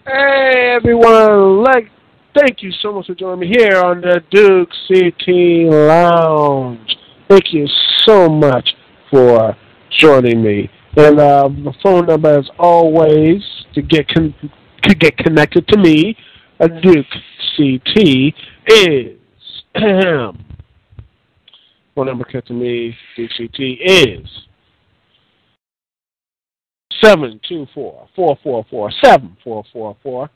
Hey everyone, thank you so much for joining me here on the Dukect Lounge. Thank you so much for joining me. And the phone number, as always, to get connected to me, Dukect, is phone number connected to me, Dukect, is 724-444-7444. Once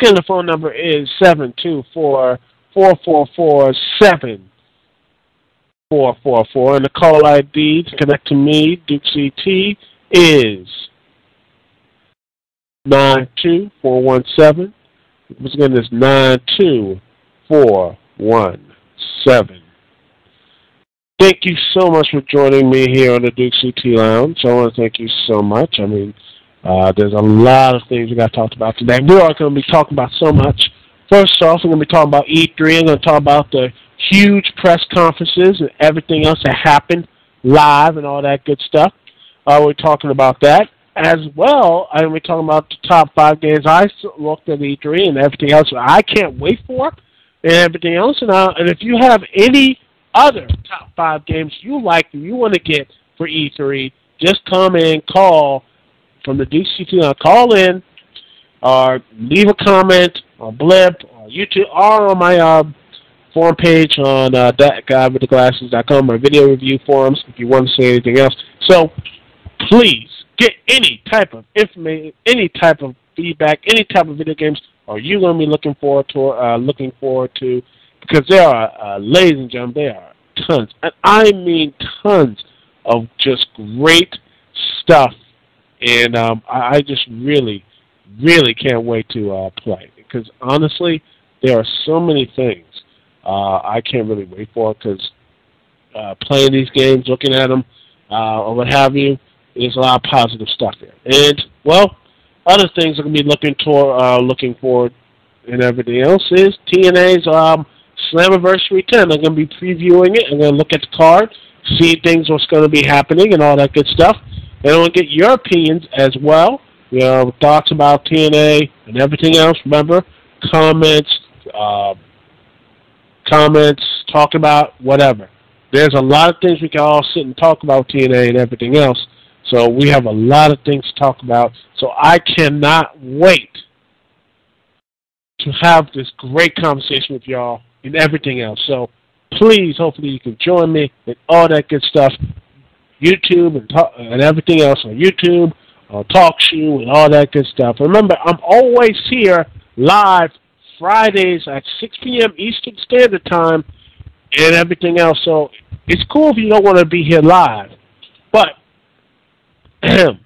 again, the phone number is 724-444-7444. And the call ID to connect to me, Dukect, is 92417. Once again, it's 92417. Thank you so much for joining me here on the Dukect Lounge. I want to thank you so much. I mean, there's a lot of things we got talked about today. We are going to be talking about so much. First off, we're going to be talking about E3. I'm going to talk about the huge press conferences and everything else that happened live and all that good stuff. We're talking about that. As well, I'm going to be talking about the top 5 games I looked at E3 and everything else I can't wait for and everything else. And if you have any other top 5 games you like and you want to get for E3, just come and call from the Dukect. Call in or leave a comment on Blip or YouTube or on my forum page on thatguywiththeglasses.com, my video review forums if you want to say anything else. So please get any type of information, any type of feedback, any type of video games are you going to be looking forward to, because there are, ladies and gentlemen, there are tons, and I mean tons of just great stuff, and I just really can't wait to play, because honestly, there are so many things I can't really wait for, because playing these games, looking at them, or what have you, there's a lot of positive stuff there. And, well, other things I'm going to be looking forward and everything else is TNA's Slammiversary 10. I'm going to be previewing it. I'm going to look at the card, see what's going to be happening and all that good stuff. And I want to get your opinions as well. You know, thoughts about TNA and everything else. Remember, comments, talk about whatever. There's a lot of things we can all sit and talk about TNA and everything else. So we have a lot of things to talk about. So I cannot wait to have this great conversation with y'all and everything else. So please, hopefully you can join me and all that good stuff. YouTube and everything else on YouTube, on TalkShoe and all that good stuff. Remember, I'm always here live Fridays at 6 p.m. Eastern Standard Time and everything else. So it's cool if you don't want to be here live. But and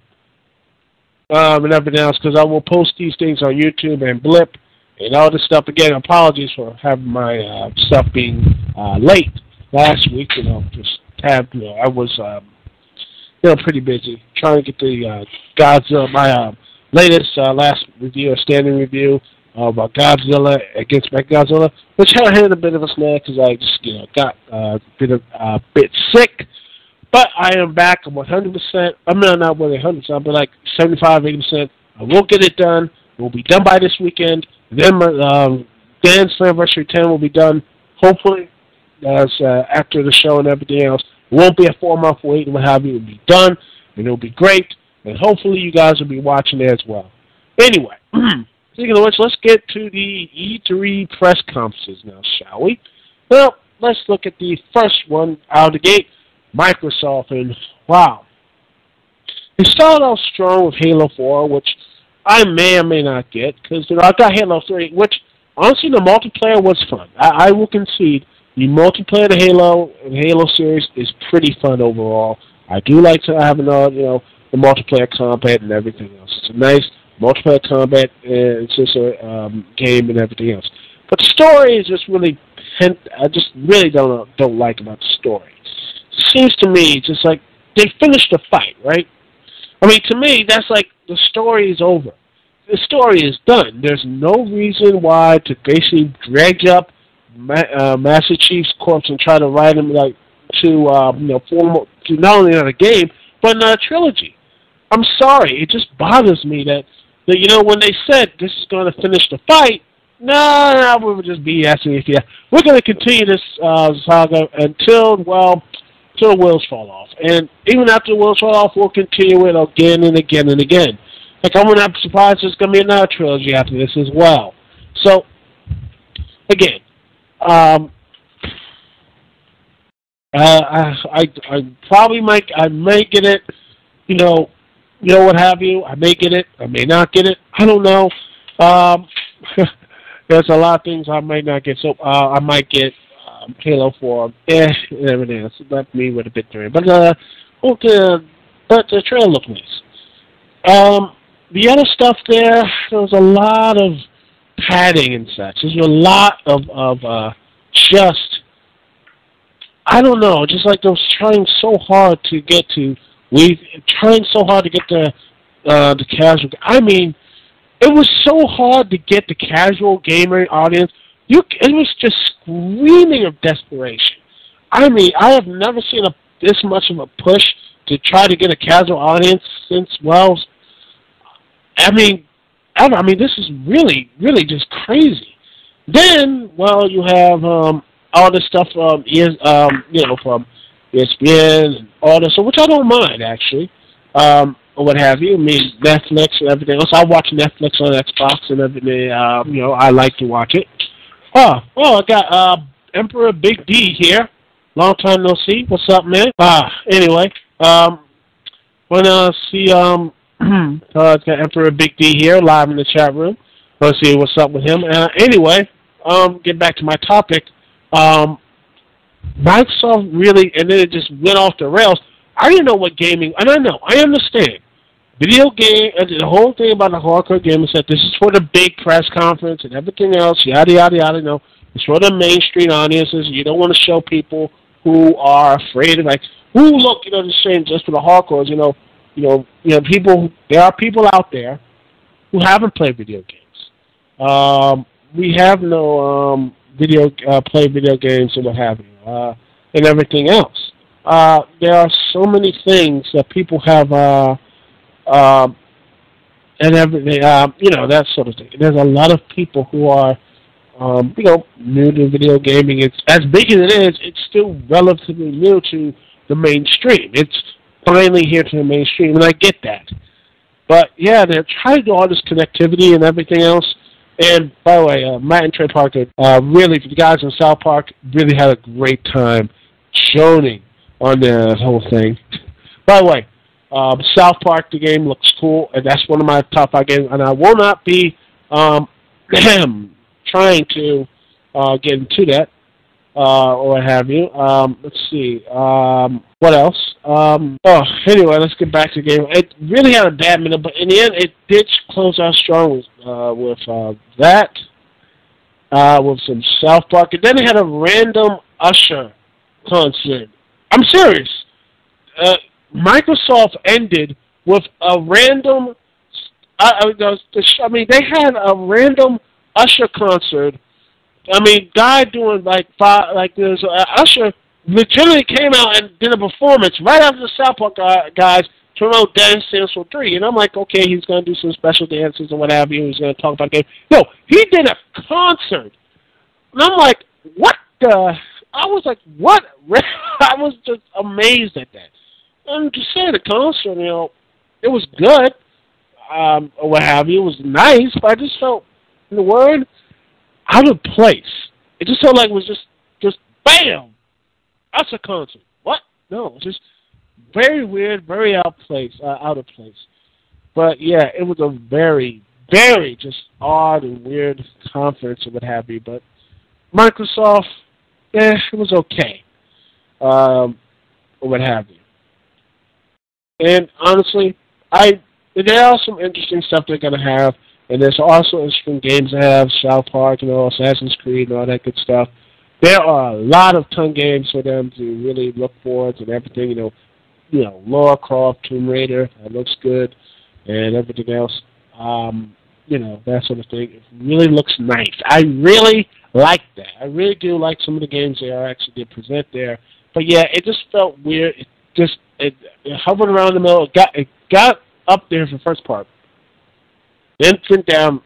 everything else, because I will post these things on YouTube and Blip and all this stuff. Again, apologies for having my stuff being late last week. You know, I was pretty busy trying to get the Godzilla, my latest last review, a standing review of Godzilla against Mechagodzilla, which I had a bit of a snag because I just got a bit sick. But I am back. I'm 100%. I'm not really 100%, but like 75, 80%. I will get it done. It will be done by this weekend. Then Slammiversary 10 will be done, hopefully, after the show and everything else. It won't be a 4-month wait and what have you. It will be done, and it will be great. And hopefully you guys will be watching there as well. Anyway, speaking of which, let's get to the E3 press conferences now, shall we? Well, let's look at the first one out of the gate. Microsoft, and wow. It started off strong with Halo 4, which I may or may not get, because I got Halo 3, which honestly the multiplayer was fun. I will concede the multiplayer of the Halo series is pretty fun overall. I do like to have the multiplayer combat and everything else. It's a nice multiplayer combat, and it's just a game and everything else. But the story is just really, I just really don't like about the story. Seems to me just like they finished the fight, right? I mean, to me, that's like the story is over. The story is done. There's no reason why to basically drag up Master Chief's corpse and try to write him to not only another game but another trilogy. I'm sorry, it just bothers me that that, you know, when they said this is going to finish the fight, no, we would just BSing if we're going to continue this saga until, well, till the wheels fall off. And even after the wheels fall off, we'll continue it again and again and again. Like, I wouldn't be surprised there's going to be another trilogy after this as well. So, again, I probably might get it, you know what have you. I may get it, I may not get it. I don't know. There's a lot of things I might not get. So I might get Halo 4, and everything else. Left me with a bit there. But the trailer looked nice. The other stuff there was a lot of padding and such. There's a lot of just, I don't know, just like those trying so hard to get to, trying so hard to get the casual. I mean, it was so hard to get the casual gamer audience. It was just screaming of desperation. I mean, I have never seen this much of a push to try to get a casual audience since, well, I mean, this is really, really just crazy. Then, well, you have all this stuff from from ESPN and all this, which I don't mind actually, or what have you. I mean, Netflix and everything else. I watch Netflix on Xbox and everything. I like to watch it. Oh, well, I got Emperor Big D here. Long time no see. What's up, man? Anyway, wanna see got Emperor Big D here live in the chat room. Let's see what's up with him. Anyway, get back to my topic. Microsoft really, and then it just went off the rails. I didn't know what gaming, and I understand. Video game, the whole thing about the hardcore game is that this is for the big press conference and everything else, yada, yada, yada, no. It's for the mainstream audiences. You don't want to show people who are afraid of, like, ooh, look, the same just for the hardcores, people, there are people out there who haven't played video games. We have no play video games and what have you, and everything else. There are so many things that people have, and everything, that sort of thing. There's a lot of people who are, new to video gaming. It's as big as it is. It's still relatively new to the mainstream. It's finally here to the mainstream, and I get that. But yeah, they're trying to do all this connectivity and everything else. And by the way, Matt and Trey Parker, really, for the guys in South Park, really had a great time joning on the whole thing. By the way, South Park, the game looks cool, and that's one of my top 5 games. And I will not be trying to get into that or what have you. Let's see. What else? Anyway, let's get back to the game. It really had a bad minute, but in the end, it did close out strong with that, with some South Park. And then it had a random Usher concert. I'm serious. Microsoft ended with a random. They had a random Usher concert. Guy doing there's Usher legitimately came out and did a performance right after the South Park guys promote Dance Dance 3, and I'm like, okay, he's gonna do some special dances and what have you. He's gonna talk about the game. No, he did a concert, and I'm like, what the? I was like, what? I was just amazed at that. And to say the concert, it was good, or what have you. It was nice, but I just felt, in the word, out of place. It just felt like it was just bam, that's a concert. What? No, just very weird, very out of place. But yeah, it was a very, very just odd and weird conference or what have you. But Microsoft, it was okay, or what have you. And honestly, there are some interesting stuff they're gonna have. And there's also interesting games to have, South Park, Assassin's Creed, and all that good stuff. There are a lot of ton games for them to really look forward to and everything, Lara Croft, Tomb Raider, that looks good, and everything else, that sort of thing. It really looks nice. I really like that. I really do like some of the games they did present there. But yeah, it just felt weird. It hovered around the middle. It got up there for the first part. Then went down.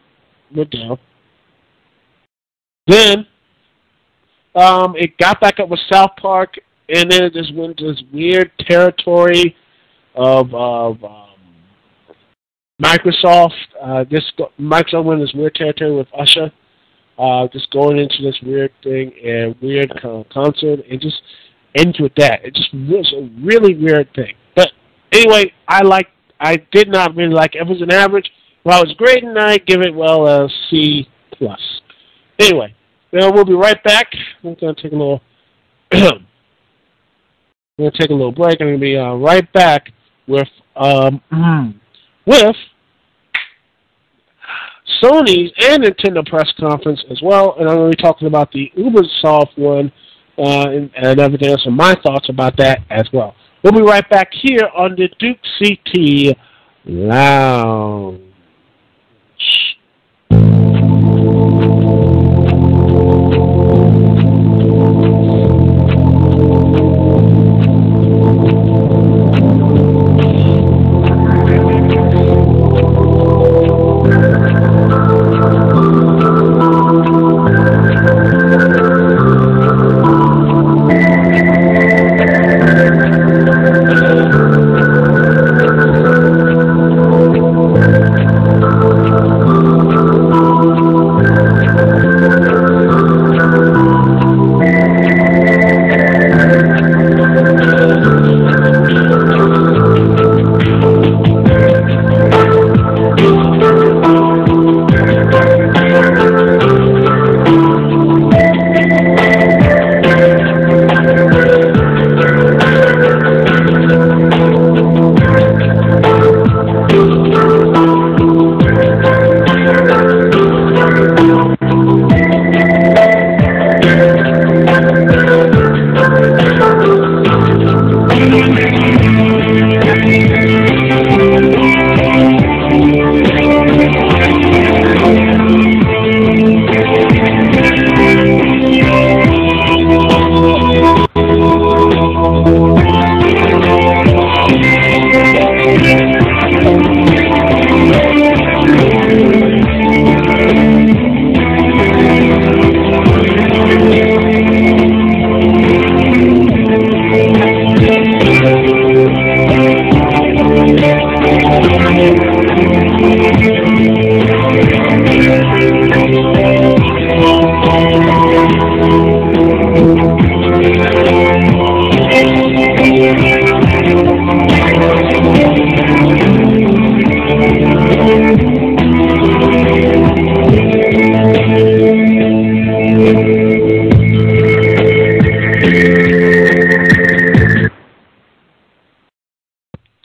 Then it got back up with South Park, and then it just went to this weird territory of Microsoft. Microsoft went in this weird territory with Usher. Just going into this weird thing and weird concert, and just ends with that. It just was a really weird thing. But anyway, I did not really like it. It was an average. Well, it was great, and I give it a C+. Anyway, we'll be right back. I'm going to take a little. I'm going to take a little break. I'm going to be right back with Sony's and Nintendo press conference as well, and I'm going to be talking about the Ubisoft one and everything else, and my thoughts about that as well. We'll be right back here on the Duke CT Lounge.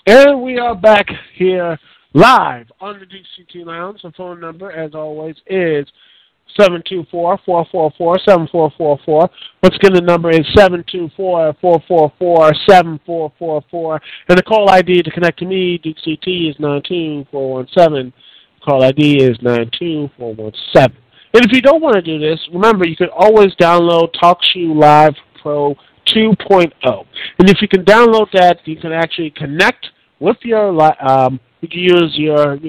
And we are back here live on the DCT Lounge. The phone number, as always, is 724-444-7444. Once again, the number is 724-444-7444. And the call ID to connect to me, Duke CT, is 92417. Call ID is 92417. And if you don't want to do this, remember, you can always download TalkShoe Live Pro 2.0. And if you can download that, you can actually connect with your, you can use your, if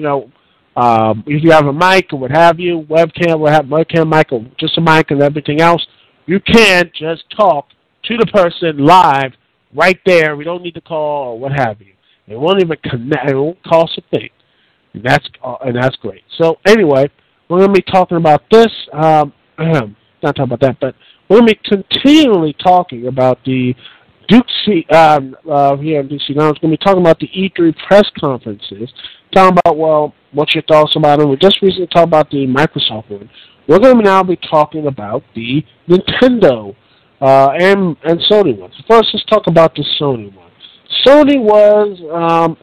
you have a mic or what have you, webcam mic or just a mic and everything else, you can just talk to the person live right there. We don't need to call or what have you. It won't even connect. It won't cost a thing. And that's great. So anyway, we're going to be talking about this. Not talking about that, but we're going to be continually talking about the Duke here in DC Lounge. We're going to be talking about the E3 press conferences. Talking about, well, what's your thoughts about them? We just recently talked about the Microsoft one. We're going to now be talking about the Nintendo and Sony ones. First, let's talk about the Sony one. Sony was,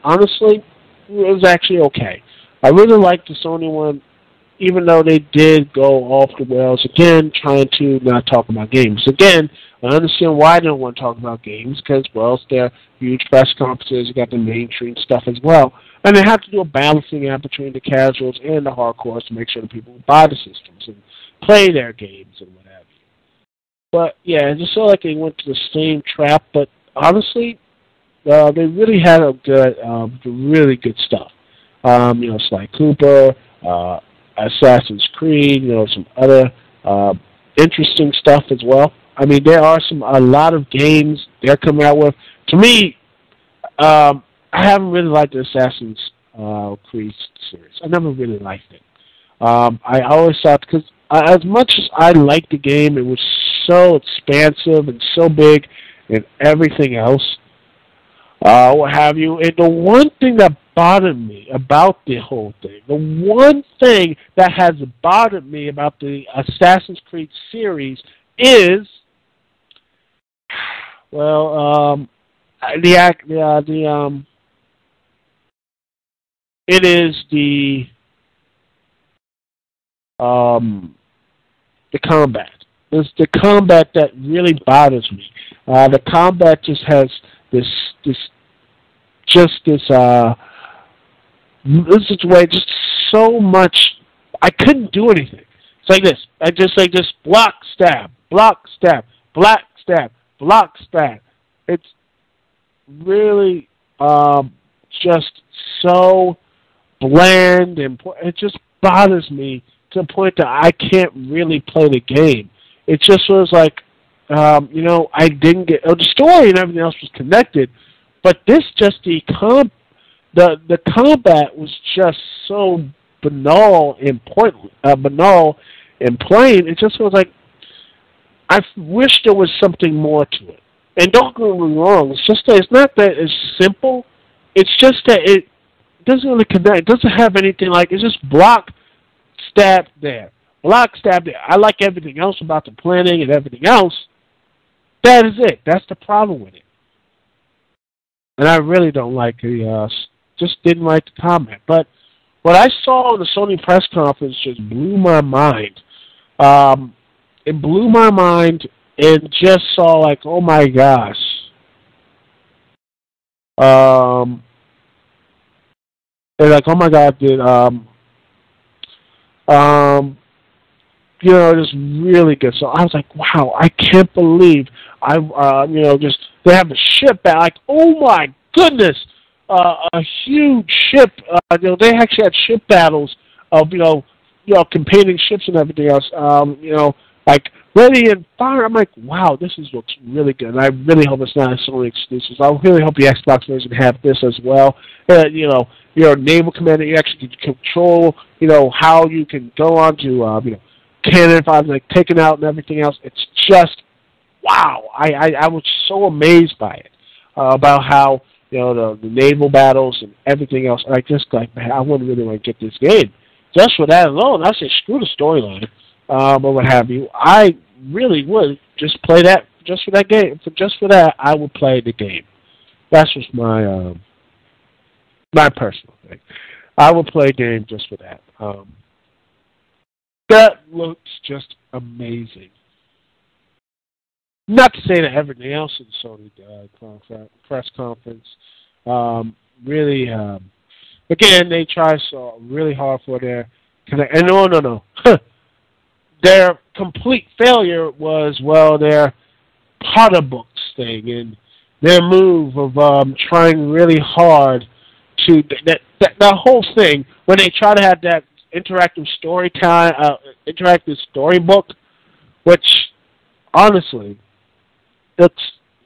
honestly, it was actually okay. I really liked the Sony one, even though they did go off the rails again, trying to not talk about games. Again, I understand why they don't want to talk about games, because, well, it's their huge press conferences, you got the mainstream stuff as well. And they have to do a balancing act between the casuals and the hardcores to make sure that people buy the systems and play their games and what have you. But, yeah, it just felt like they went to the same trap, but honestly, they really had a good, really good stuff. Sly Cooper, Assassin's Creed, some other interesting stuff as well. I mean, there are a lot of games they're coming out with. To me, I haven't really liked the Assassin's Creed series. I never really liked it. I always thought, because as much as I liked the game, it was so expansive and so big and everything else, what have you. And the one thing that bothered me about the whole thing, the one thing that has bothered me about the Assassin's Creed series is, well, it is the combat. It's the combat that really bothers me. The combat just has this way, just so much. I couldn't do anything. It's like this. I just block, stab, block, stab, block, stab, block, stab. It's really just so bland, and it just bothers me to the point that I can't really play the game. It just was like, I didn't get the story and everything else was connected, but this just the combat was just so banal and plain. It just was like, I wish there was something more to it. And don't get me wrong, it's just that it's not that it's simple. It's just that it doesn't really connect. It doesn't have anything like, it's just block, stab there. Block, stab there. I like everything else about the planning and everything else. That is it. That's the problem with it. And I really don't like just didn't like the comment. But what I saw in the Sony press conference just blew my mind. It blew my mind, and just saw like, oh my gosh. And like, oh my God, just really good. So I was like, wow, I can't believe they have a ship back. Like, oh my goodness, a huge ship. They actually had ship battles of, competing ships and everything else. Like ready and fire. I'm like, wow, this looks really good. And I really hope it's not a Sony exclusive. I really hope the Xbox version have this as well. You're a naval commander. You actually can control, how you can go on to, cannon fire, like taking out and everything else. It's just, wow. I was so amazed by it, about how, the naval battles and everything else. I just like, man, I wouldn't really want to get this game. Just for that alone, I say screw the storyline, or what have you. I really would just play that, just for that game. Just for that, I would play the game. That's just my my personal thing. I would play a game just for that. That looks just amazing. Not to say that everything else in the Sony press conference really, again, they try so really hard for their connect. And no. Their complete failure was, their Potter Books thing and their move of trying really hard to that whole thing when they try to have that interactive interactive storybook, which honestly looks,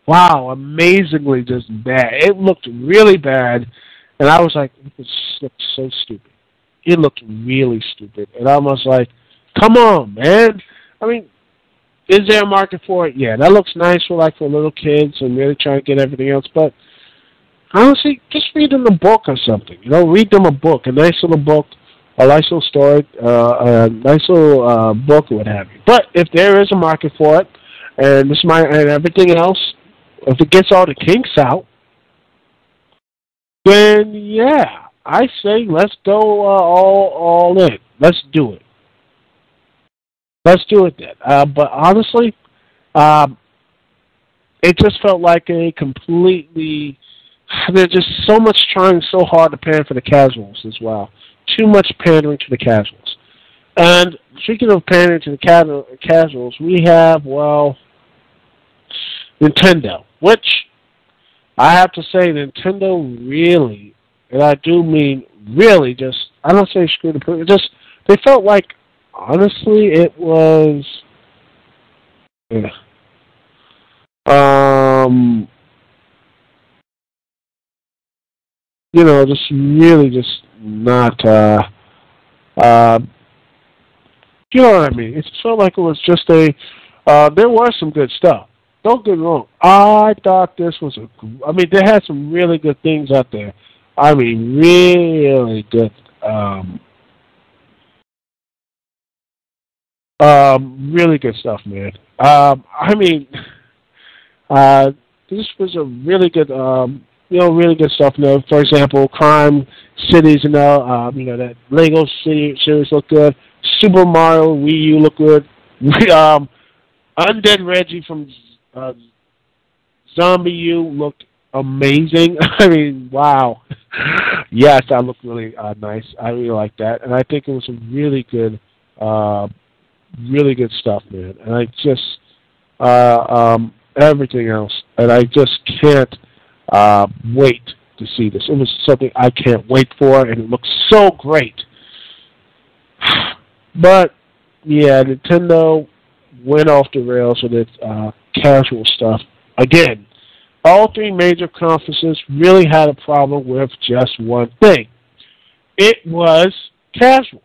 wow, amazingly just bad. It looked really bad, and I was like, it looked so stupid. It looked really stupid, and I was like, come on, man. I mean, is there a market for it? Yeah, that looks nice for little kids and really trying to get everything else, but honestly, just read them a book or something. Read them a book, a nice little book, a nice little story, a nice little book or what have you. But if there is a market for it, and and everything else, if it gets all the kinks out, then yeah, I say let's go all in. Let's do it. Let's do it then. But honestly, it just felt like a completely. There's just so much trying so hard to pander for the casuals as well. Too much pandering to the casuals. And speaking of pandering to the casuals, we have, Nintendo, which I have to say Nintendo really, and I do mean really, just I don't say screw the poo. Just they felt like honestly it was. Yeah. You know, just really just not. You know what I mean? It felt like it was just a. There was some good stuff. Don't get me wrong. I thought this was a. I mean, they had some really good things out there. I mean, really good. Really good stuff, man. I mean, uh, this was a really good. You know, really good stuff. You know, for example, Crime Cities. You know that Lego City series looked good. Super Mario Wii U looked good. Undead Reggie from uh, Zombie U looked amazing. I mean, wow. Yes, that looked really nice. I really like that, and I think it was some really good stuff, man. And I just everything else, and I just can't wait to see this. It was something I can't wait for, and it looks so great. But yeah, Nintendo went off the rails with its casual stuff. Again, all three major conferences really had a problem with just one thing. It was casuals.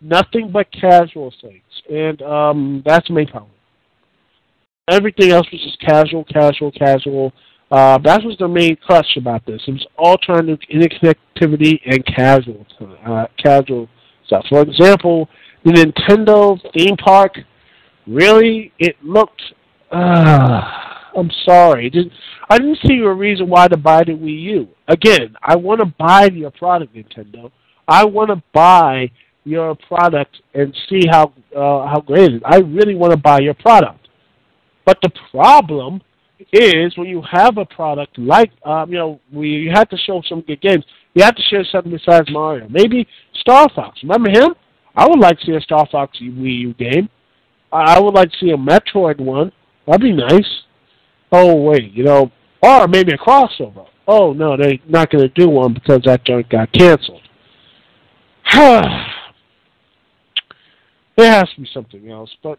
Nothing but casual things. And that's the main problem. Everything else was just casual. That was the main crutch about this. It was all trying to interconnectivity and casual stuff. For example, the Nintendo theme park, really, it looked. I'm sorry. I didn't see a reason why to buy the Wii U. Again, I want to buy your product, Nintendo. I want to buy your product and see how great it is. I really want to buy your product. But the problem is when you have a product like, you have to show some good games. You have to show something besides Mario. Maybe Star Fox. Remember him? I would like to see a Star Fox Wii U game. I would like to see a Metroid one. That'd be nice. Oh, wait, or maybe a crossover. Oh, no, they're not going to do one because that joint got canceled. There has to be something else, but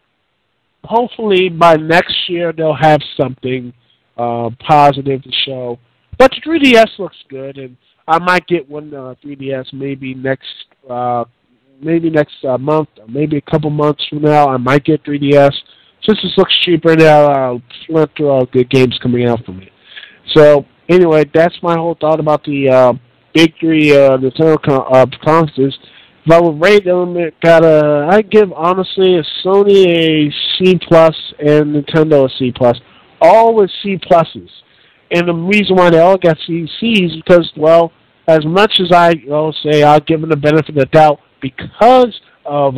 hopefully by next year they'll have something positive to show. But the 3DS looks good, and I might get one 3DS maybe next month, or maybe a couple months from now. I might get 3DS. Since this looks cheaper now, I'll flip through all good games coming out for me. So anyway, that's my whole thought about the big three Nintendo conferences. If I would rate them, I'd give honestly a Sony a C+ and Nintendo a C+. All with C pluses. And the reason why they all got C's is because, well, as much as I say I'll give them the benefit of the doubt because of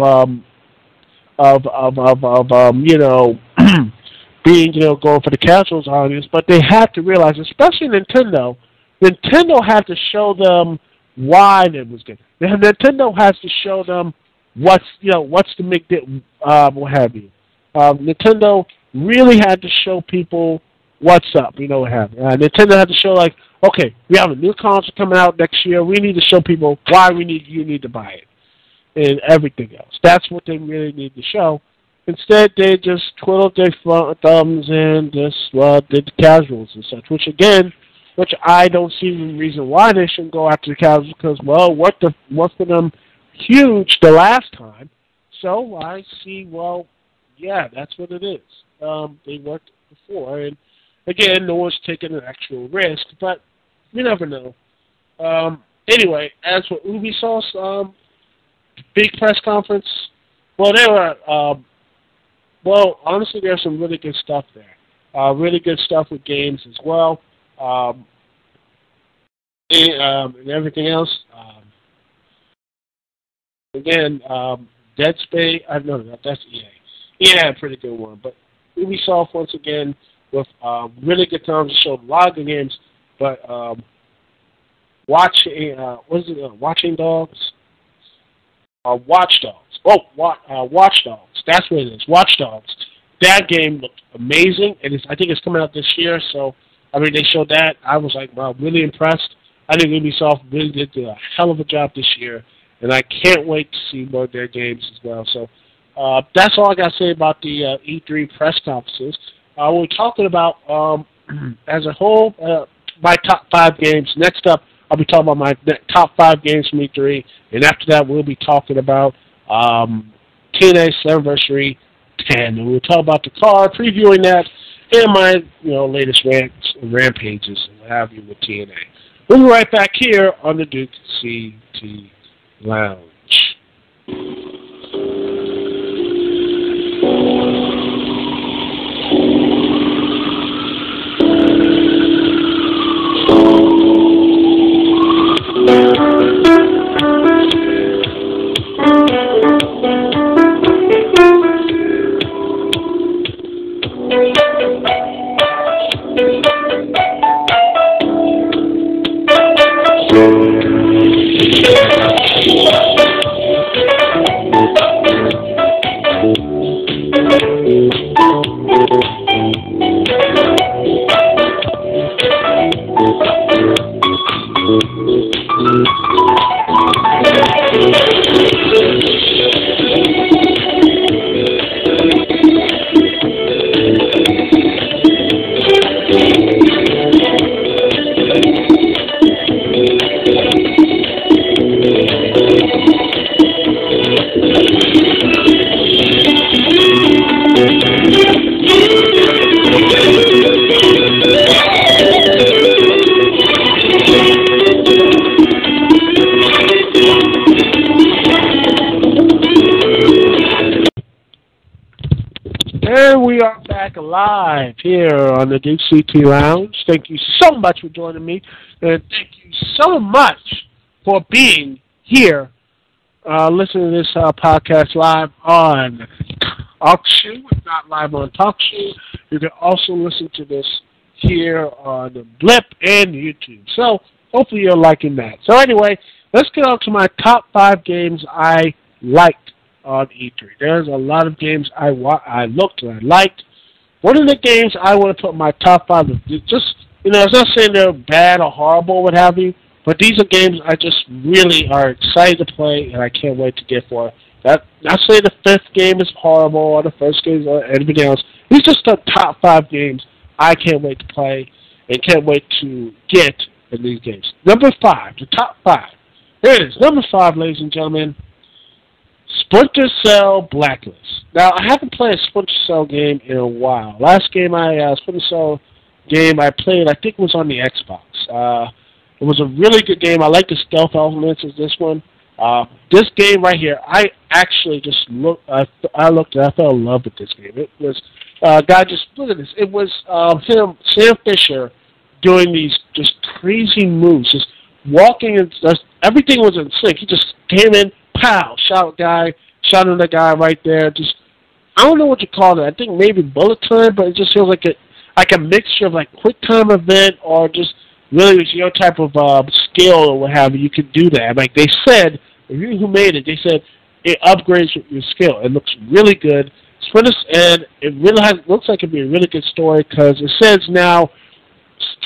being going for the casuals audience, but they have to realize, especially Nintendo had to show them why it was good. Nintendo has to show them what's to make it what have you. Nintendo really had to show people what's up, what have you. Nintendo had to show okay, we have a new console coming out next year. We need to show people why you need to buy it. And everything else. That's what they really need to show. Instead, they just twiddled their thumbs and just did the casuals and such. Which I don't see the reason why they shouldn't go after the casuals because, well, worked for them huge the last time. So I see, yeah, that's what it is. They worked before, and again, no one's taking an actual risk, but you never know. Anyway, as for Ubisoft's big press conference, honestly, there's some really good stuff there. Really good stuff with games as well. And everything else. Again, Dead Space. No, that's EA. Yeah, pretty good one. But Ubisoft once again with really good times to show a lot of good games. But Watching Dogs. Watch Dogs. Watch Dogs. That's what it is. Watch Dogs. That game looked amazing, and I think it's coming out this year. So, they showed that. I was really impressed. I think Ubisoft really did a hell of a job this year, and I can't wait to see more of their games as well. So that's all I got to say about the E3 press conferences. We're talking about, as a whole, my top 5 games. Next up, I'll be talking about my top 5 games from E3, and after that, we'll be talking about TNA Slammiversary 10, and we'll talk about the card, previewing that, and my latest rampages and what have you with TNA. We'll be right back here on the Duke CT Lounge. And we are back live here on the Duke CT Lounge. Thank you so much for joining me, and thank you so much for being here, listening to this podcast live on TalkShoe. If not live on TalkShoe, you can also listen to this here on the Blip and YouTube. So hopefully you're liking that. So anyway, let's get on to my top 5 games I liked on E3. There's a lot of games I looked and I liked. One of the games I want to put in my top 5 is just, it's not saying they're bad or horrible or what have you, but these are games I just really are excited to play and I can't wait to get for. Not say the 5th game is horrible or the 1st game or anything else. These are just the top 5 games I can't wait to play and can't wait to get in these games. Number 5, the top 5. Here it is. Number 5, ladies and gentlemen. Splinter Cell Blacklist. Now, I haven't played a Splinter Cell game in a while. Last game Splinter Cell game I played, I think it was on the Xbox. It was a really good game. I like the stealth elements of this one. This game right here, I actually just looked, I looked and I fell in love with this game. It was, guy, just look at this. It was Sam Fisher, doing these just crazy moves, just walking and everything was in sync. He just came in, pow, shot at the guy right there. Just, I don't know what you call it. I think maybe bullet time, but it just feels like a mixture of like quick time event or just really it's your type of skill or what have you. You could do that. Like they said, who made it? They said it upgrades your skill. It looks really good. And it really looks like it'd be a really good story because it says now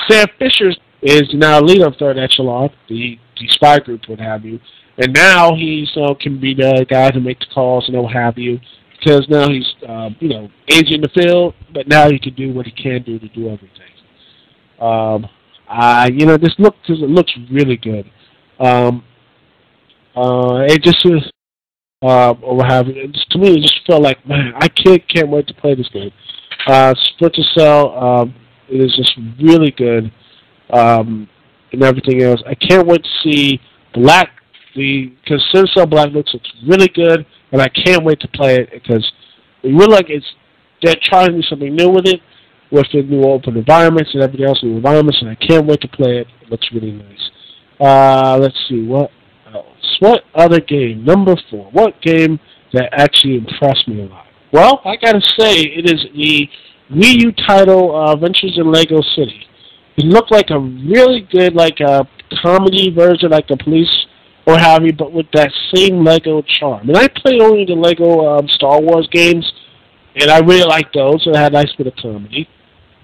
Sam Fisher is now leader of Third Echelon, the spy group, what have you. And now he's can be the guy to make the calls and what have you, because now he's aging the field, but now he can do what he can do to do everything. This looks really good. It just is or what have you. To me, it just felt like, man, I can't wait to play this game. Splinter Cell it is just really good and everything else. I can't wait to see because Splinter Cell Black looks really good, and I can't wait to play it because it really like they're trying to do something new with it, with the new open environments and everything else, new environments, and I can't wait to play it. It looks really nice. Let's see what else. What other game? Number 4. What game that actually impressed me a lot? Well, I gotta say it is the Wii U title Adventures in Lego City. It looked like a really good comedy version, like the police or have you, but with that same Lego charm. And I played only the Lego Star Wars games, and I really liked those, so it had a nice bit of comedy.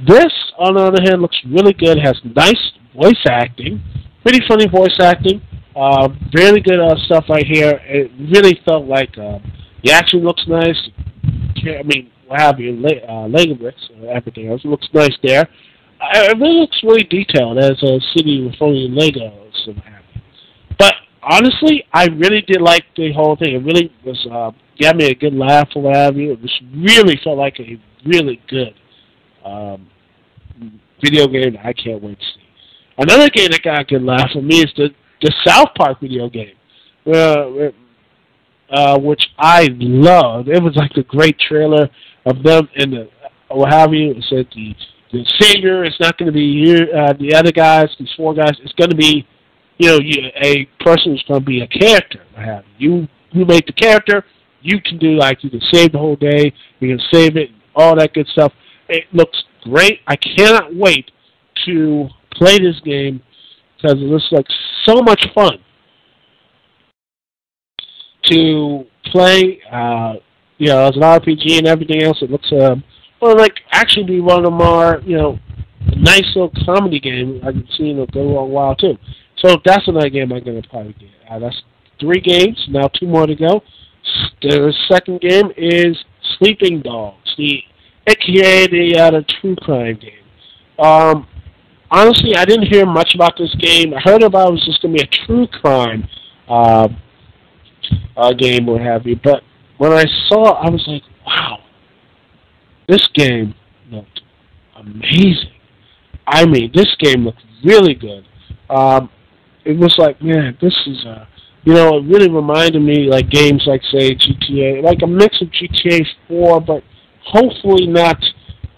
This, on the other hand, looks really good. It has nice voice acting, pretty funny voice acting. Really good stuff right here. It really felt like the action looks nice. I mean, what have you, Lego bricks and everything else. It looks nice there. It really looks really detailed as a city with only Legos and what have you. But honestly, I really did like the whole thing. It really was got me a good laugh or what have you. It was really felt like a really good video game that I can't wait to see. Another game that got a good laugh for me is the South Park video game, which I loved. It was like a great trailer of them and the what have you. It said the savior is not going to be you, the other guys, these four guys. It's going to be, a person who's going to be a character. What have you? You make the character. You can do you can save the whole day. You can save it, all that good stuff. It looks great. I cannot wait to play this game because it looks like so much fun to play. As an RPG and everything else, it looks like actually be one of the more nice little comedy game I've seen it go a while too. So that's another game I'm going to probably get. That's 3 games now, 2 more to go. The second game is Sleeping Dogs, aka the true crime game. Honestly, I didn't hear much about this game. I heard about it was just going to be a true crime game, what have you. But when I saw it, I was like, wow, this game looked amazing. I mean, this game looked really good. It was like, man, this is it really reminded me like games like, say, GTA, like a mix of GTA 4, but hopefully not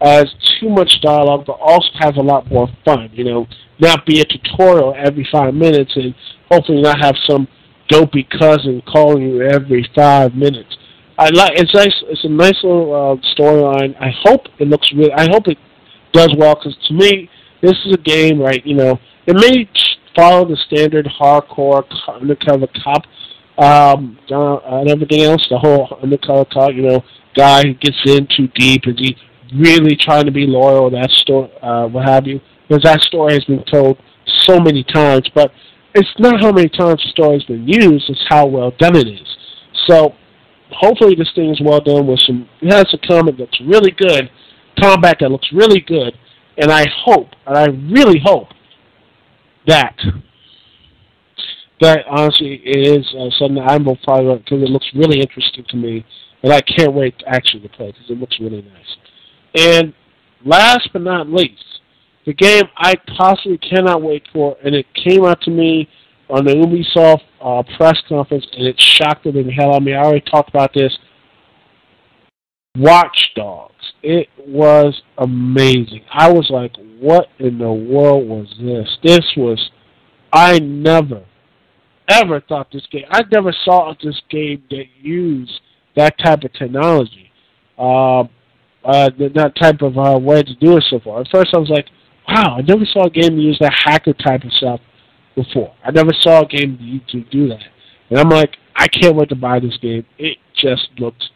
as too much dialogue, but also have a lot more fun, not be a tutorial every 5 minutes and hopefully not have some dopey cousin calling you every 5 minutes. It's nice. It's a nice little storyline. I hope it does well because to me, this is a game, right? It may follow the standard hardcore undercover cop and everything else. The whole undercover cop, guy who gets in too deep. Is he really trying to be loyal? That story, what have you? Because that story has been told so many times, but it's not how many times the story has been used. It's how well done it is. So hopefully this thing is well done with it has a combat that's really good, combat that looks really good, and I really hope that honestly is something that I'm going to follow because it looks really interesting to me, and I can't wait to actually play because it looks really nice. And last but not least, the game I possibly cannot wait for, and it came out to me on the Ubisoft press conference, and it shocked the hell out of me. I already talked about this. Watch Dogs. It was amazing. I was like, what in the world was this? I never, ever thought this game, I never saw this game that used that type of technology, that type of way to do it so far. At first I was like, wow, I never saw a game use that hacker type of stuff before. I never saw a game to do that. And I'm like, I can't wait to buy this game. It just looks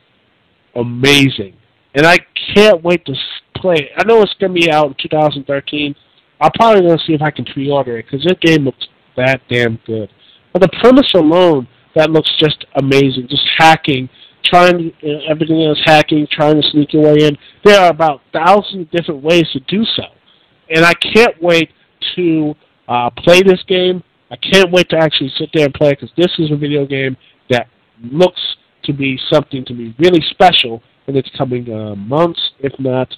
amazing. And I can't wait to play it. I know it's going to be out in 2013. I'm probably going to see if I can pre-order it because this game looks that damn good. But the premise alone, that looks just amazing. Just hacking, everything else hacking, trying to sneak your way in. There are about 1,000 different ways to do so. And I can't wait to play this game. I can't wait to actually sit there and play it because this is a video game that looks to be something to be really special in its coming months. If not,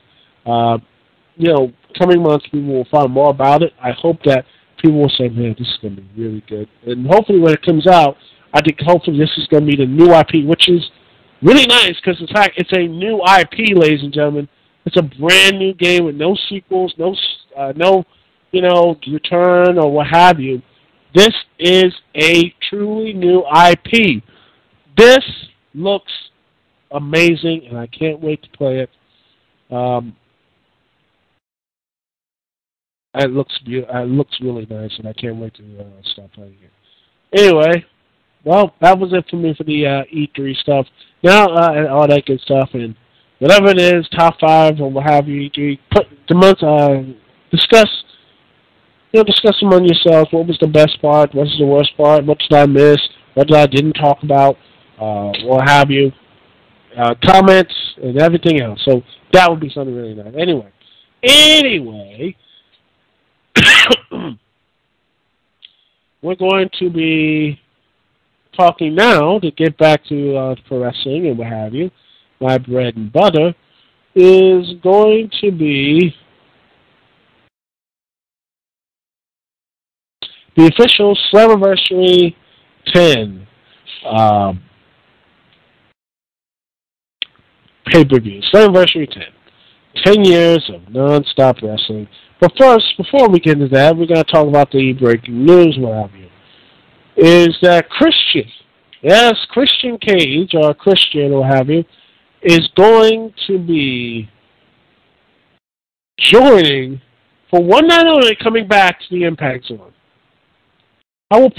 coming months, people will find more about it. I hope that people will say, man, this is going to be really good. And hopefully when it comes out, I think hopefully this is going to be the new IP, which is really nice because, in fact, it's a new IP, ladies and gentlemen. It's a brand new game with no sequels, no return or what have you. This is a truly new IP. This looks amazing, and I can't wait to play it. It looks really nice, and I can't wait to start playing it. Anyway, well, that was it for me for the E3 stuff. Now, and all that good stuff, and whatever it is, top 5 or what have you, E3, discuss discuss among yourselves what was the best part, what was the worst part, what did I miss, what did I didn't talk about, what have you. Comments and everything else. So that would be something really nice. Anyway, we're going to be talking now to get back to pro wrestling and what have you. My bread and butter is going to be the official Slammiversary 10 pay-per-view. Slammiversary 10. 10 years of non-stop wrestling. But first, before we get into that, we're going to talk about the breaking news, what have you. Is that Christian, yes, Christian Cage, or Christian, or what have you, is going to be joining, for one night only, coming back to the Impact Zone. I will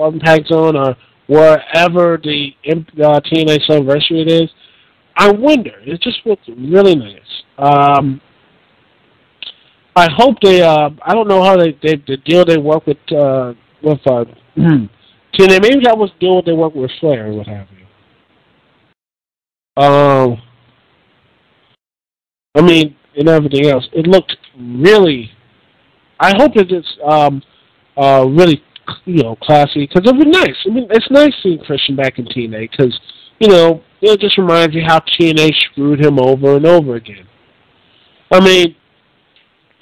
Impact Zone, or wherever the TNA Slammiversary it is. I wonder. It just looks really nice. I hope they. I don't know how the deal they work with TNA. Maybe that was the deal they work with Flair or what have you. I mean, and everything else. It looked really. I hope it's really classy because it would be nice. I mean, it's nice seeing Christian back in TNA because it just reminds you how TNA screwed him over and over again. I mean,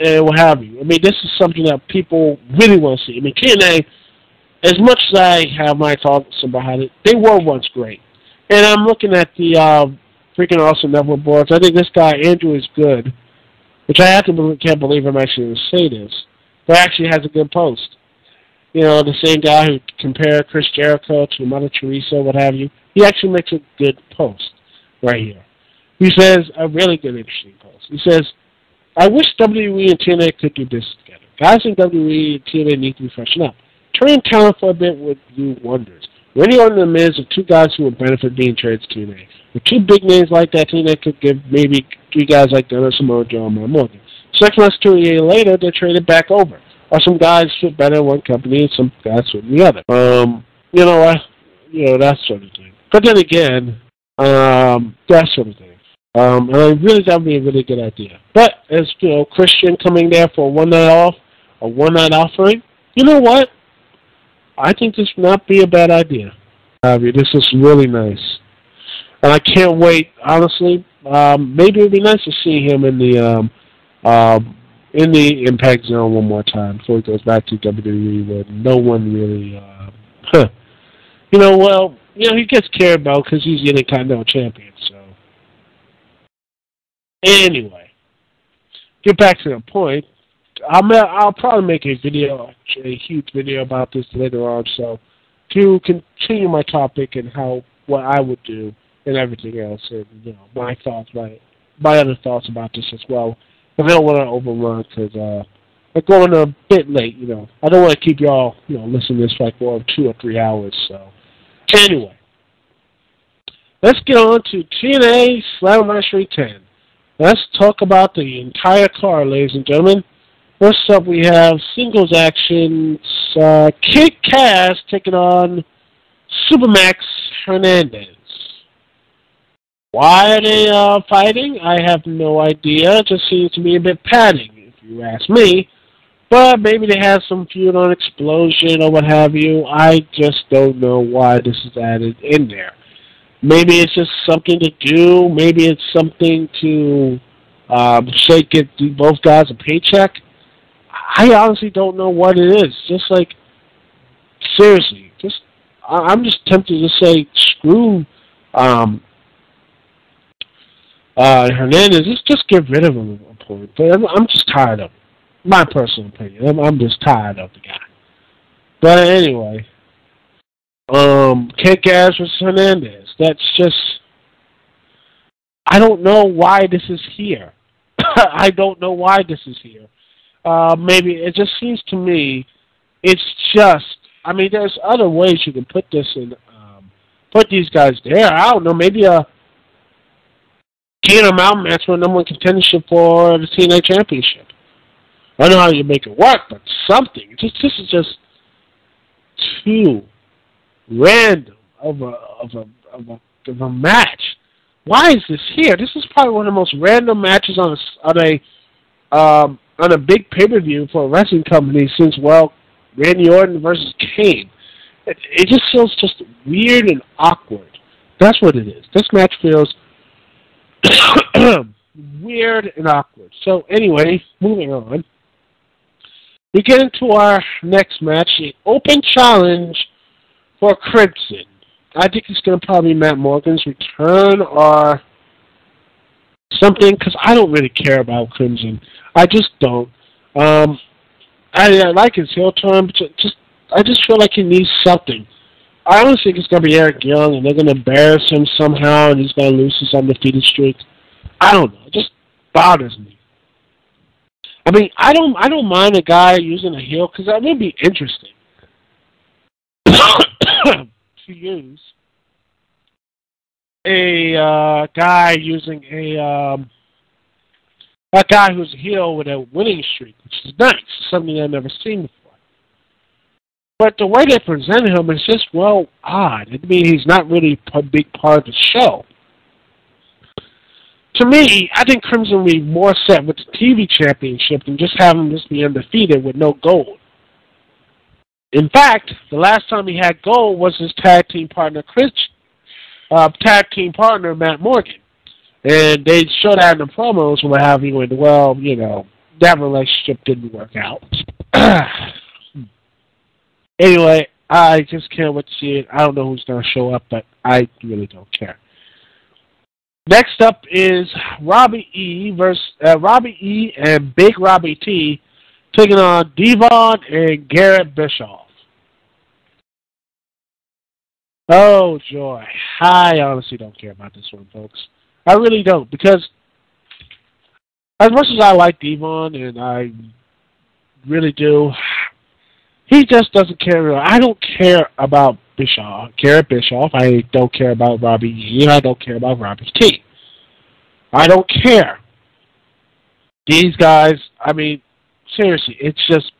and what have you. I mean, this is something that people really want to see. I mean, TNA, as much as I have my thoughts about it, they were once great. And I'm looking at the freaking Awesome Network boards. I think this guy, Andrew, is good, which I can't believe I'm actually going to say this, but actually has a good post. The same guy who compared Chris Jericho to Mother Teresa, what have you. He actually makes a good post right here. He says, a really good, interesting post. He says, I wish WWE and TNA could do this together. Guys in WWE and TNA need to be freshened up. Turning talent for a bit would do wonders. Randy Orton and The Miz are two guys who would benefit being traded to TNA. With two big names like that, TNA could give maybe three guys like Dennis Samoa Joe and Matt Morgan. So less 2 years later, they're traded back over. Or some guys fit better in one company and some guys fit in the other. That sort of thing. But then again, that sort of thing. And I really that would be a really good idea. But as Christian coming there for a one-night offering, you know what? I think this would not be a bad idea. This is really nice. And I can't wait, honestly. Maybe it would be nice to see him in the Impact Zone one more time before he goes back to WWE where no one really, he gets cared about because he's the Intercontinental Champion, so. Anyway, get back to the point. I'll probably make a huge video about this later on, so to continue my topic and what I would do and everything else, and my thoughts, my other thoughts about this as well. But I don't want to overrun because we're going a bit late. I don't want to keep y'all listening to this for 2 or 3 hours. So anyway, let's get on to TNA Slammiversary 10. Let's talk about the entire card, ladies and gentlemen. First up, we have singles action. Kid Cass taking on Supermax Hernandez. Why are they fighting? I have no idea. It just seems to be a bit padding, if you ask me. But maybe they have some feud on Explosion or what have you. I just don't know why this is added in there. Maybe it's just something to do. Maybe it's something to get both guys a paycheck. I honestly don't know what it is. Just seriously, I'm just tempted to say screw Hernandez. Just get rid of him at one point. But I'm just tired of him. My personal opinion. I'm just tired of the guy. But anyway, Kid Cass versus Hernandez. That's just, I don't know why this is here. I don't know why this is here. Maybe it just seems to me, it's just, there's other ways you can put this in, put these guys there. I don't know, maybe a King of Mountain match for a #1 contendership for the TNA Championship. I don't know how you make it work, but something. This is just too random of a match. Why is this here? This is probably one of the most random matches on a big pay-per-view for a wrestling company since, well, Randy Orton versus Kane. It just feels just weird and awkward. That's what it is. This match feels weird and awkward. So anyway, moving on. We get into our next match, the open challenge for Crimson. I think it's going to probably be Matt Morgan's return or something, because I don't really care about Crimson. I just don't. I like his heel turn, but I just feel like he needs something. I honestly think it's going to be Eric Young, and they're going to embarrass him somehow, and he's going to lose his undefeated streak. I don't know. It just bothers me. I mean, I don't mind a guy using a heel, because that would be interesting to use a guy using a guy who's a heel with a winning streak, which is nice, something I've never seen before. But the way they present him is just, well, odd. I mean, he's not really a big part of the show. To me, I think Crimson would be more set with the TV championship than just having him just be undefeated with no gold. In fact, the last time he had gold was his tag team partner, Matt Morgan. And they showed that in the promos and what have you, and, well, you know, that relationship didn't work out. Anyway, I just can't wait to see it. I don't know who's going to show up, but I really don't care. Next up is Robbie E. and Big Robbie T taking on Devon and Garrett Bischoff. Oh, joy. I honestly don't care about this one, folks. I really don't, because as much as I like Devon, and I really do, he just doesn't care. I don't care about Garrett Bischoff. I don't care about Robbie E. I don't care about Robbie T. I don't care. These guys, I mean, seriously, it's just,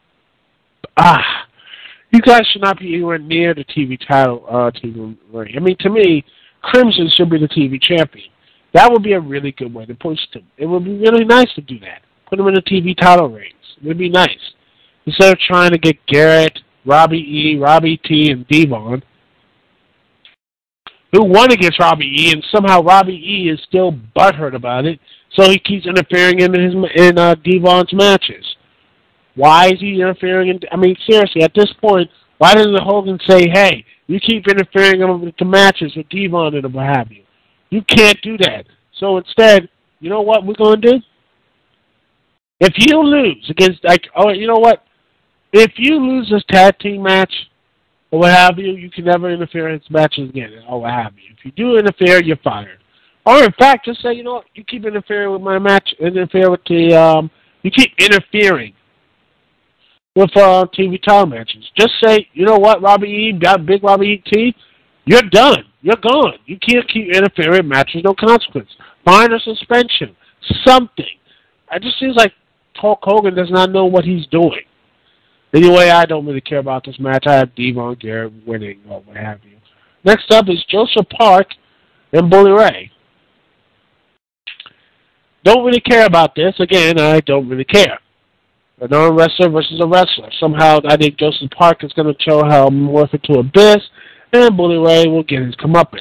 you guys should not be anywhere near the TV title, TV ring. I mean, to me, Crimson should be the TV champion. That would be a really good way to push them. It would be really nice to do that. Put them in the TV title rings. It would be nice. Instead of trying to get Garrett, Robbie E., Robbie T., and Devon, who won against Robbie E., and somehow Robbie E. is still butthurt about it, so he keeps interfering in Devon's matches. Why is he interfering I mean, seriously, at this point, why doesn't Hogan say, hey, you keep interfering in the matches with Devon and what have you? You can't do that. So instead, you know what we're going to do? If you lose against, you know what? If you lose this tag team match, or what have you, you can never interfere in matches again, or what have you. If you do interfere, you're fired. Or in fact, just say, you know what, you keep interfering with my match, you keep interfering with TV title matches. Just say, you know what, Robbie E., Big Robbie E.T., you're done. You're gone. You can't keep interfering in matches, no consequence. Fine or suspension. Something. It just seems like Hulk Hogan does not know what he's doing. Anyway, I don't really care about this match. I have Devon Garrett winning or what have you. Next up is Joseph Park and Bully Ray. Don't really care about this. Again, I don't really care. A non-wrestler versus a wrestler. Somehow, I think Joseph Park is going to show how I'm worth it to Abyss, and Bully Ray will get his comeuppance.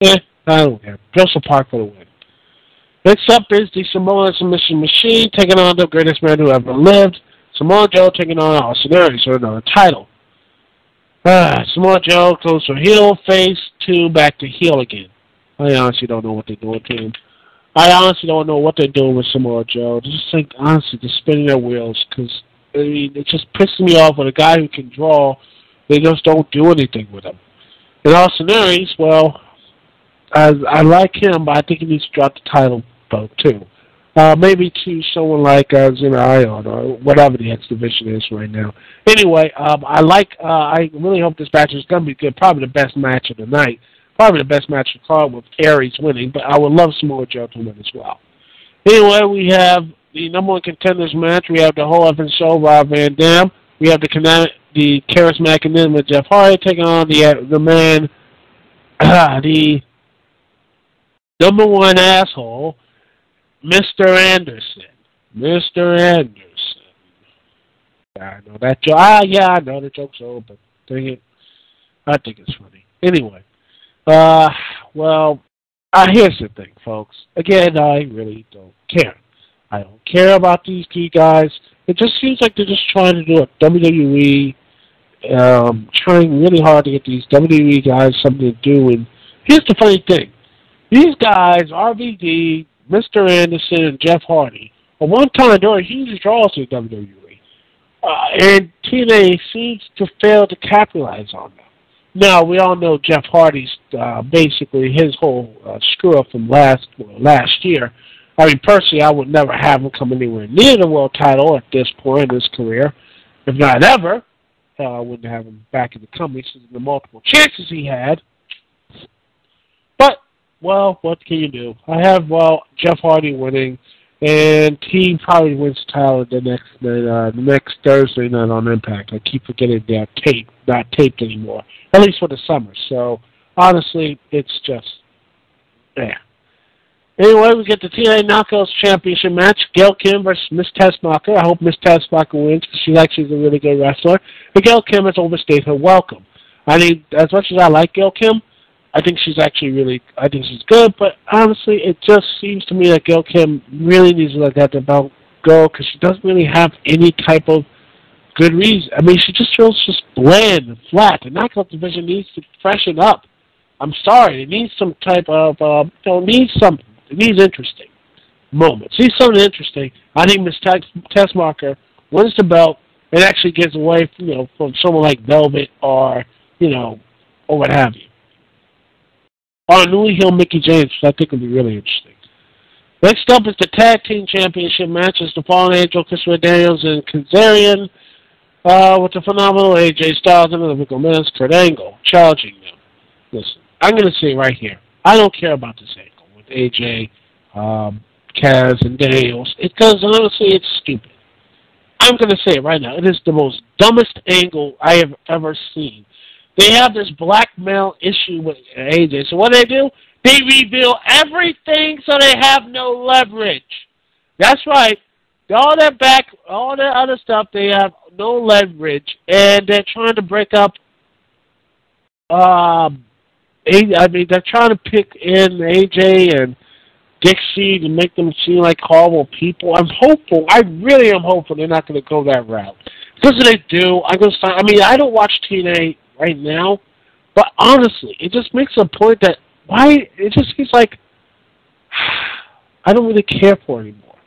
I don't care. Joseph Park for the win. Next up is the Samoa Submission Machine taking on the greatest man who ever lived. Samoa Joe taking on Austin Aries for another title. Samoa Joe goes from heel, face, to back to heel again. I honestly don't know what they're doing to him. I honestly don't know what they're doing with Samoa Joe. Just think, honestly, they're spinning their wheels, because I mean, it just pisses me off with a guy who can draw. They just don't do anything with him. And Austin Aries, well, I like him, but I think he needs to drop the title belt too. Maybe to someone like Ion or whatever the X division is right now. Anyway, I really hope this match is going to be good. Probably the best match of the night. Probably the best match of the card with Aries winning, but I would love Samoa Joe to win as well. Anyway, we have the number one contenders match. We have the whole effing show, Rob Van Dam. We have the charismatic enigma Jeff Hardy taking on the man, the number one asshole, Mr. Anderson. Mr. Anderson. I know that joke. Yeah, I know the joke's over, but dang it, I think it's funny. Anyway, well, here's the thing, folks. Again, I really don't care. I don't care about these key guys. It just seems like they're just trying to do a WWE, trying really hard to get these WWE guys something to do. And here's the funny thing. These guys, RVD, Mr. Anderson, and Jeff Hardy, at one time they were huge draws to WWE. And TNA seems to fail to capitalize on them. Now, we all know Jeff Hardy's basically his whole screw-up from last year. I mean, personally, I would never have him come anywhere near the world title at this point in his career, if not ever. Hell, I wouldn't have him back in the company since the multiple chances he had. But, well, what can you do? I have, Jeff Hardy winning, and he probably wins the title the next Thursday night on Impact. I keep forgetting they're not taped anymore, at least for the summer. So, honestly, it's just, yeah. Anyway, we get the TNA Knockouts Championship match. Gail Kim versus Miss Tessmacher. I hope Miss Tessmacher wins because she's a really good wrestler. But Gail Kim has overstayed her welcome. I mean, as much as I like Gail Kim, I think she's good. But honestly, it just seems to me that Gail Kim really needs to let that about go because she doesn't really have any type of good reason. I mean, she just feels just bland and flat. The Knockout division needs to freshen up. I'm sorry. It needs some type of, it needs interesting moments. Needs something interesting. I think Miss Tessmacher wins the belt and actually gets away, from someone like Velvet or what have you. Or Newly Hill Mickey James, which I think would be really interesting. Next up is the Tag Team Championship match. It's the Fallen Angel, Christopher Daniels, and Kazarian with the phenomenal AJ Styles and the Rico Mendes, Kurt Angle, challenging them. Listen, I'm going to say right here, I don't care about this angle with AJ, Kaz, and Daniels, because honestly, it's stupid. I'm going to say it right now. It is the most dumbest angle I have ever seen. They have this blackmail issue with AJ. So what do? They reveal everything so they have no leverage. That's right. All that other stuff, they have no leverage, and they're trying to break up. They're trying to pick in AJ and Dixie to make them seem like horrible people. I'm hopeful. I really am hopeful they're not going to go that route. Because if they do, I'm going to start. I mean, I don't watch TNA right now, but honestly, it just makes a point that it just seems like I don't really care for it anymore.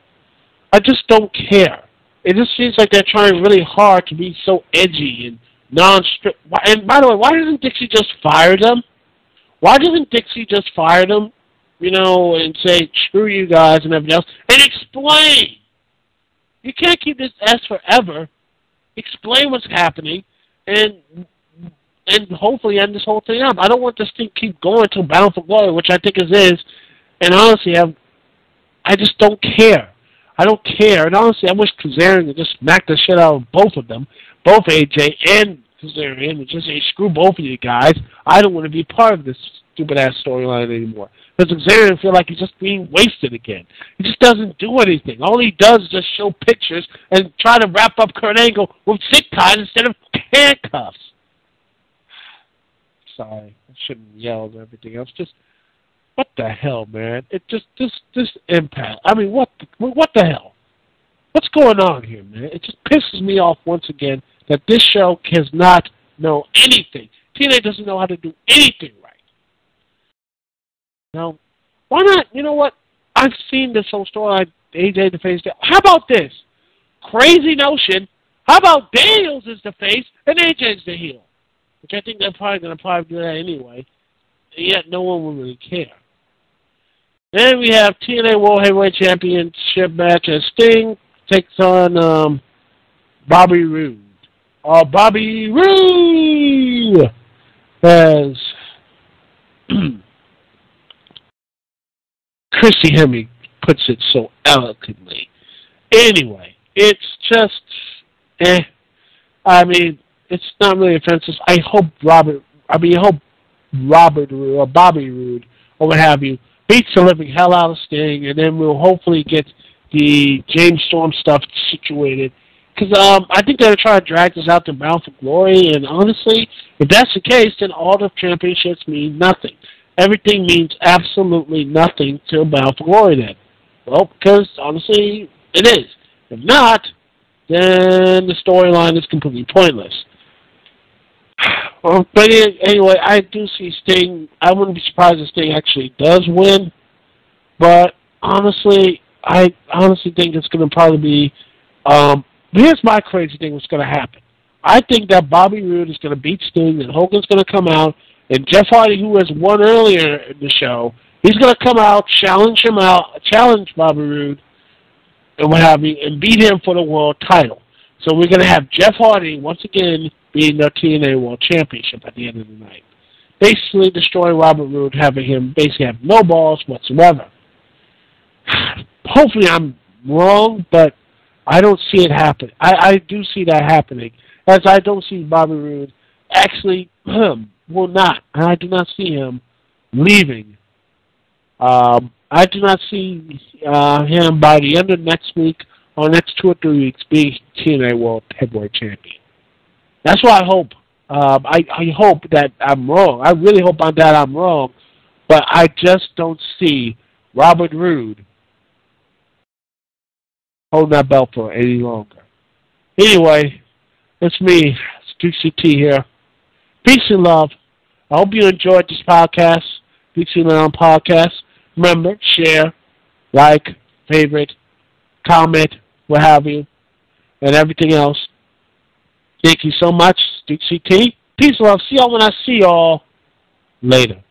I just don't care. It just seems like they're trying really hard to be so edgy and non-strict. And by the way, why doesn't Dixie just fire them? Why doesn't Dixie just fire them, and say, screw you guys and everything else, and explain? You can't keep this S forever. Explain what's happening, and hopefully end this whole thing up. I don't want this thing to keep going till Bound for Glory, which I think it is. And honestly, I just don't care. I don't care. And honestly, I wish Kazarian would just smack the shit out of both of them, both AJ and Kazarian, and just say, screw both of you guys. I don't want to be part of this stupid-ass storyline anymore. Because Kazarian feel like he's just being wasted again. He just doesn't do anything. All he does is just show pictures and try to wrap up Kurt Angle with zip ties instead of handcuffs. Sorry, I shouldn't yell and everything else. Just, what the hell, man? It just, this Impact. I mean, what the hell? What's going on here, man? It just pisses me off once again that this show does not know anything. TNA doesn't know how to do anything right. Now, why not? You know what? I've seen this whole story, AJ the face. How about this? Crazy notion. How about Daniels is the face and AJ's the heel? Which I think they're probably going to do that anyway. Yet no one will really care. Then we have TNA World Heavyweight Championship match as Sting takes on Bobby Roode. Bobby Roode! As Christy Hemme puts it so eloquently. Anyway, it's just, I mean, it's not really offensive. I hope Robert or Bobby Roode or what have you beats the living hell out of Sting, and then we'll hopefully get the James Storm stuff situated. Because I think they're trying to drag this out to Bound for Glory, and honestly, if that's the case, then all the championships mean nothing. Everything means absolutely nothing till Bound for Glory then. Well, because honestly, it is. If not, then the storyline is completely pointless. Well, but anyway, I do see Sting. I wouldn't be surprised if Sting actually does win, but honestly, I honestly think it's going to probably be. Here's my crazy thing: what's going to happen? I think that Bobby Roode is going to beat Sting, and Hogan's going to come out, and Jeff Hardy, who has won earlier in the show, he's going to come out, challenge Bobby Roode, and what have you, and beat him for the world title. So we're going to have Jeff Hardy once again being the TNA World Championship at the end of the night, basically destroying Robert Roode, having him basically have no balls whatsoever. Hopefully I'm wrong, but I don't see it happen. I do see that happening, as I don't see Bobby Roode actually will not. I do not see him leaving. I do not see him by the end of next week or next 2 or 3 weeks being TNA World Heavyweight Champion. That's what I hope. I hope that I'm wrong. I really hope that I'm wrong, but I just don't see Robert Roode holding that belt for any longer. Anyway, it's me, Dukect here. Peace and love. I hope you enjoyed this podcast, Dukect on Podcast. Remember, share, like, favorite, comment, what have you, and everything else. Thank you so much, Dukect. Peace and love. See y'all when I see y'all later.